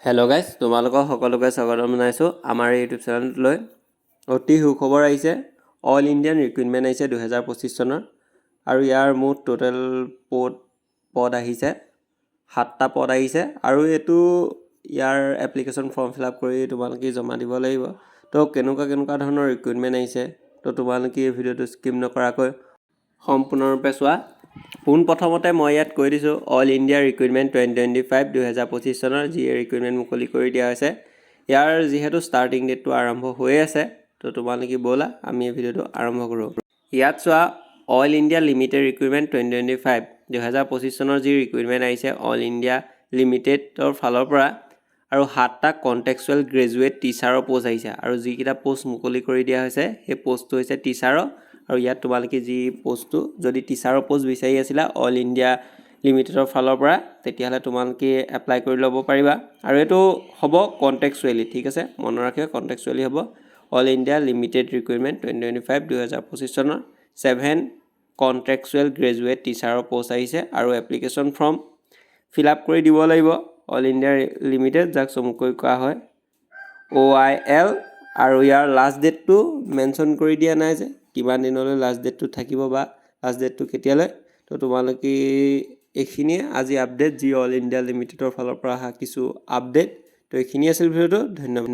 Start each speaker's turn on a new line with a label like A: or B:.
A: Hello' guys, তোমালোকক সকলোকে স্বাগতম জনাইছোঁ আমাৰ ইউটিউব চেনেলটোলৈ। অতি সুখবৰ আহিছে, অল ইণ্ডিয়ান ৰিক্ৰুইটমেণ্ট আহিছে 2025 চনৰ। আৰু ইয়াৰ মুঠ টোটেল পদ আহিছে 7টা পদ আহিছে। আৰু এইটো ইয়াৰ এপ্লিকেশ্যন ফৰ্ম ফিল আপ কৰি তোমালোকে জমা দিব লাগিব। তো কেনেকুৱা ধৰণৰ ৰিক্ৰুইটমেণ্ট আহিছে, তো তোমালোকে এই ভিডিঅ'টো স্কিপ নকৰাকৈ সম্পূৰ্ণৰূপে চোৱা। পোনপ্ৰথমতে মই ইয়াত কৈ দিছোঁ অল ইণ্ডিয়া ৰিক্ৰুইটমেণ্ট 2025 চনৰ যি ৰিক্ৰুইটমেণ্ট মুকলি কৰি দিয়া হৈছে। ইয়াৰ যিহেতু ষ্টাৰ্টিং ডেটটো আৰম্ভ হৈ আছে, তো তোমালোকে ব'লা আমি এই ভিডিঅ'টো আৰম্ভ কৰোঁ। ইয়াত চোৱা অল ইণ্ডিয়া লিমিটেড ৰিক্ৰুইটমেণ্ট 2025 চনৰ যি ৰিক্ৰুইটমেণ্ট আহিছে অল ইণ্ডিয়া লিমিটেডৰ ফালৰ পৰা। আৰু 7টা কণ্টেক্সুৱেল গ্ৰেজুৱেট টিচাৰৰ পষ্ট আহিছে। আৰু যিকেইটা পষ্ট মুকলি কৰি দিয়া হৈছে সেই পষ্টটো হৈছে টিচাৰৰ। আৰু ইয়াত তোমালোকে যি পষ্টটো যদি টিচাৰৰ পষ্ট বিচাৰি আছিলা অল ইণ্ডিয়া লিমিটেডৰ ফালৰ পৰা, তেতিয়াহ'লে তোমালোকে এপ্লাই কৰি ল'ব পাৰিবা। আৰু এইটো হ'ব কণ্টেক্সুৱেলি, ঠিক আছে, মনত ৰাখিবা কণ্টেক্সুৱেলি হ'ব। অল ইণ্ডিয়া লিমিটেড ৰিক্ৰুইটমেণ্ট 2025 চনৰ 7 কণ্ট্ৰেক্সুৱেল গ্ৰেজুৱেট টিচাৰৰ পষ্ট আহিছে। আৰু এপ্লিকেশ্যন ফৰ্ম ফিল আপ কৰি দিব লাগিব অল ইণ্ডিয়া লিমিটেড, যাক চমুকৈ কোৱা হয় OIL। আৰু ইয়াৰ লাষ্ট ডেটটো মেনশ্যন কৰি দিয়া নাই যে কিমান দিনলৈ লাষ্ট ডেটটো থাকিব বা লাষ্ট ডেটটো কেতিয়ালৈ। তো তোমালোকে এইখিনিয়ে আজি আপডেট যি অল ইণ্ডিয়া লিমিটেডৰ ফালৰ পৰা অহা কিছু আপডেট। তো এইখিনি আছিল ভিডিঅ'টো। ধন্যবাদ।